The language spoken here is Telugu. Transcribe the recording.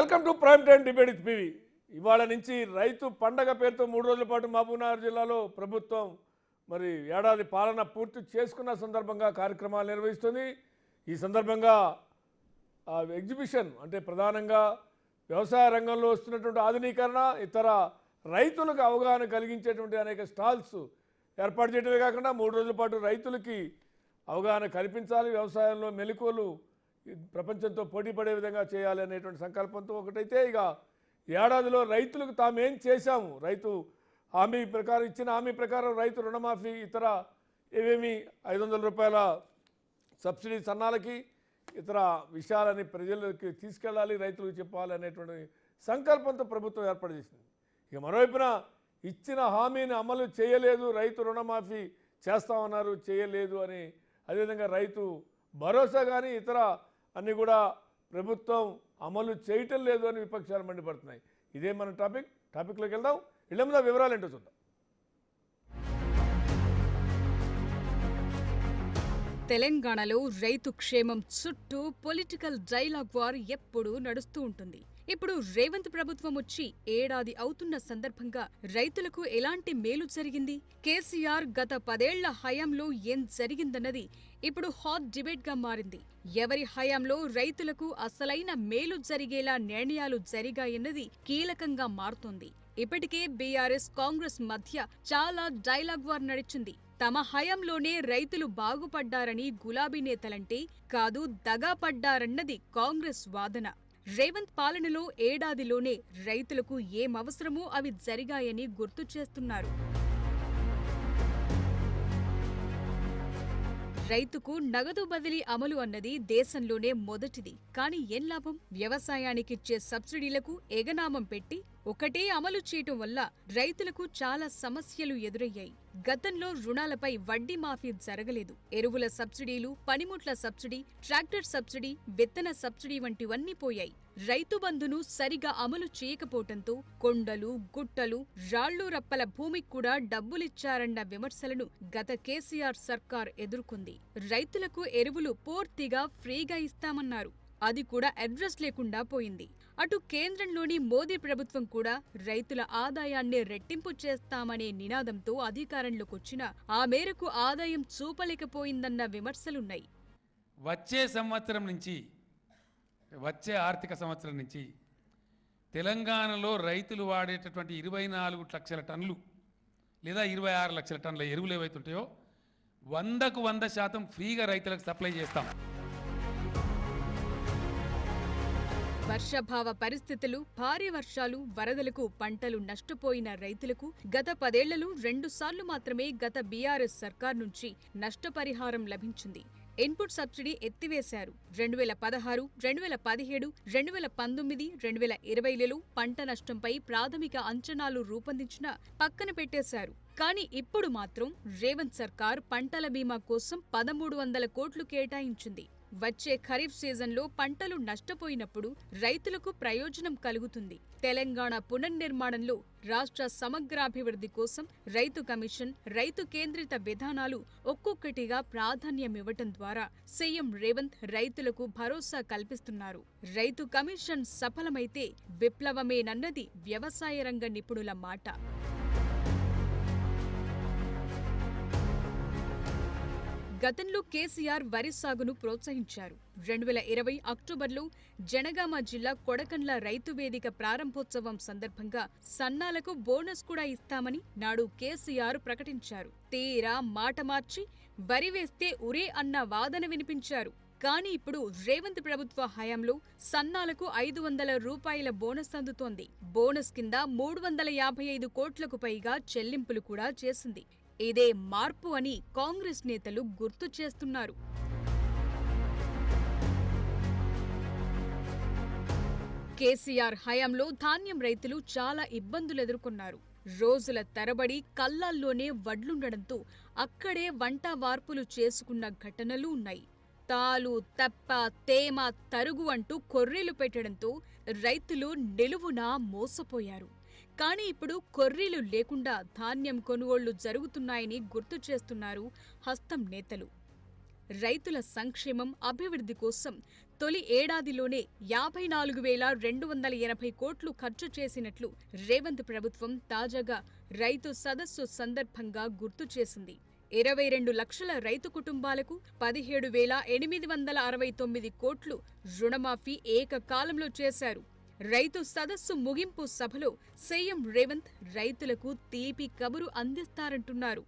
Welcome to prime time debate with PV. ఇవాళ నుంచి రైతు పండగ పేరుతో 3 రోజుల పాటు మహబూబ్నగర్ జిల్లాలో ప్రభుత్వం మరి ఏడాది పాలన పూర్తి చేసుకున్న సందర్భంగా కార్యక్రమాలు నిర్వహిస్తుంది. ఈ సందర్భంగా ఎగ్జిబిషన్ అంటే ప్రధానంగా వ్యవసాయ రంగంలో వస్తున్నటువంటి ఆధునీకరణ, ఇతర రైతులకు అవగాహన కలిగించేటువంటి అనేక స్టాల్స్ ఏర్పాటు చేయడమే కాకుండా 3 రోజుల పాటు రైతులకి అవగాహన కల్పించాలి, వ్యవసాయంలో మెలకువలు ప్రపంచంతో పోటీ పడే విధంగా చేయాలి అనేటువంటి సంకల్పంతో ఒకటైతే, ఇక ఏడాదిలో రైతులకు తామేం చేశాము, రైతు హామీ ప్రకారం ఇచ్చిన హామీ ప్రకారం రైతు రుణమాఫీ, ఇతర ఏవేమి 500 రూపాయల సబ్సిడీ సన్నాలకి ఇతర విషయాలని ప్రజలకి తీసుకెళ్ళాలి, రైతులకు చెప్పాలి అనేటువంటి సంకల్పంతో ప్రభుత్వం ఏర్పాటు చేసింది. ఇక మరోవైపున ఇచ్చిన హామీని అమలు చేయలేదు, రైతు రుణమాఫీ చేస్తామన్నారు చేయలేదు అని, అదేవిధంగా రైతు భరోసా కానీ ఇతర అన్నీ కూడా ప్రభుత్వం అమలు చేయటం లేదు అని విపక్షాలు మండిపడుతున్నాయి. ఇదే మన టాపిక్లోకి వెళ్దాం. ఇళ్ళ మీద వివరాలు ఏంటో చూద్దాం. తెలంగాణలో రైతు క్షేమం చుట్టూ పొలిటికల్ డైలాగ్ వార్ ఎప్పుడూ నడుస్తూ ఉంటుంది. ఇప్పుడు రేవంత్ ప్రభుత్వం వచ్చి ఏడాది అవుతున్న సందర్భంగా రైతులకు ఎలాంటి మేలు జరిగింది, కేసీఆర్ గత 10 ఏళ్ల హయాంలో ఏం జరిగిందన్నది ఇప్పుడు హాట్ డిబేట్ గా మారింది. ఎవరి హయాంలో రైతులకు అసలైన మేలు జరిగేలా నిర్ణయాలు జరిగాయన్నది కీలకంగా మారుతోంది. ఇప్పటికే బీఆర్ఎస్ కాంగ్రెస్ మధ్య చాలా డైలాగ్ వార్ నడిచింది. తమ హయాంలోనే రైతులు బాగుపడ్డారని గులాబీ నేతలంటే, కాదు దగా పడ్డారన్నది కాంగ్రెస్ వాదన. రేవంత్ పాలనలో ఏడాదిలోనే రైతులకు ఏమవసరమో అవి జరిగాయని గుర్తు చేస్తున్నారు. రైతుకు నగదు బదిలీ అమలు అన్నది దేశంలోనే మొదటిది. కానీ ఏం లాభం? వ్యవసాయానికిచ్చే సబ్సిడీలకు ఎగనామం పెట్టి ఒకటే అమలు చేయటం వల్ల రైతులకు చాలా సమస్యలు ఎదురయ్యాయి. గతంలో రుణాలపై వడ్డీ మాఫీ జరగలేదు. ఎరువుల సబ్సిడీలు, పనిముట్ల సబ్సిడీ, ట్రాక్టర్ సబ్సిడీ, విత్తన సబ్సిడీ వంటివన్నీ పోయాయి. రైతు బంధును సరిగా అమలు చేయకపోవటంతో కొండలు, గుట్టలు, రాళ్లు రప్పల భూమికి కూడా డబ్బులిచ్చారన్న విమర్శలను గత కేసీఆర్ సర్కార్ ఎదుర్కొంది. రైతులకు ఎరువులు పూర్తిగా ఫ్రీగా ఇస్తామన్నారు. అది కూడా అడ్రస్ లేకుండా పోయింది. అటు కేంద్రంలోని మోదీ ప్రభుత్వం కూడా రైతుల ఆదాయాన్ని రెట్టింపు చేస్తామనే నినాదంతో అధికారంలోకొచ్చినా ఆ మేరకు ఆదాయం చూపలేకపోయిందన్న విమర్శలున్నాయి. వచ్చే ఆర్థిక సంవత్సరం నుంచి తెలంగాణలో రైతులు వాడేటటువంటి 24 లక్షల టన్నులు లేదా 26 లక్షల టన్నుల ఎరువులు ఏవైతుంటాయో 100కు 100% ఫ్రీగా రైతులకు సప్లై చేస్తాం. వర్షాభావ పరిస్థితులు, భారీ వర్షాలు, వరదలకు పంటలు నష్టపోయిన రైతులకు గత 10 ఏళ్లలో 2 సార్లు మాత్రమే గత బీఆర్ఎస్ సర్కార్ నుంచి నష్టపరిహారం లభించింది. Input subsidy ఎత్తివేశారు. 2016, 2017, 2019, 2020లలో పంట నష్టంపై ప్రాథమిక అంచనాలు రూపొందించినా పక్కన పెట్టేశారు. కానీ ఇప్పుడు మాత్రం రేవంత్ సర్కార్ పంటల బీమా కోసం 1300 కోట్లు కేటాయించింది. వచ్చే ఖరీఫ్ సీజన్లో పంటలు నష్టపోయినప్పుడు రైతులకు ప్రయోజనం కలుగుతుంది. తెలంగాణ పునర్నిర్మాణంలో రాష్ట్ర సమగ్రాభివృద్ధి కోసం రైతు కమిషన్, రైతు కేంద్రిత విధానాలు ఒక్కొక్కటిగా ప్రాధాన్యమివ్వటం ద్వారా సీఎం రేవంత్ రైతులకు భరోసా కల్పిస్తున్నారు. రైతు కమిషన్ సఫలమైతే విప్లవమేనన్నది వ్యవసాయ రంగ నిపుణుల మాట. గతంలో కేసీఆర్ వరి సాగును ప్రోత్సహించారు. 2020 అక్టోబర్లో జనగామ జిల్లా కొడకండ్ల రైతు వేదిక ప్రారంభోత్సవం సందర్భంగా సన్నాలకు బోనస్ కూడా ఇస్తామని నాడు కేసీఆర్ ప్రకటించారు. తీరా మాట మార్చి వరి వేస్తే ఉరే అన్న వాదన వినిపించారు. కానీ ఇప్పుడు రేవంత్ ప్రభుత్వ హయాంలో సన్నాలకు 500 రూపాయల బోనస్ అందుతోంది. బోనస్ కింద 355 కోట్లకు పైగా చెల్లింపులు కూడా చేసింది. ఇదే మార్పు అని కాంగ్రెస్ నేతలు గుర్తు చేస్తున్నారు. కేసీఆర్ హయాంలో ధాన్యం రైతులు చాలా ఇబ్బందులు ఎదుర్కొన్నారు. రోజుల తరబడి కళ్ళాల్లోనే వడ్లుండడంతో అక్కడే వంట వార్పులు చేసుకున్న ఘటనలు ఉన్నాయి. తాలు, తప్ప, తేమ, తరుగు అంటూ కొర్రీలు పెట్టడంతో రైతులు నిలువునా మోసపోయారు. కానీ ఇప్పుడు కొర్రీలు లేకుండా ధాన్యం కొనుగోళ్లు జరుగుతున్నాయని గుర్తు చేస్తున్నారు హస్తం నేతలు. రైతుల సంక్షేమం, అభివృద్ధి కోసం తొలి ఏడాదిలోనే 54,280 కోట్లు ఖర్చు చేసినట్లు రేవంత్ ప్రభుత్వం తాజాగా రైతు సదస్సు సందర్భంగా గుర్తు చేసింది. 22 లక్షల రైతు కుటుంబాలకు 17,869 కోట్లు రుణమాఫీ ఏకకాలంలో చేశారు. రైతు సదస్సు ముగింపు సభలో సీఎం రేవంత్ రైతులకు తీపి కబురు అందిస్తారంటున్నారు.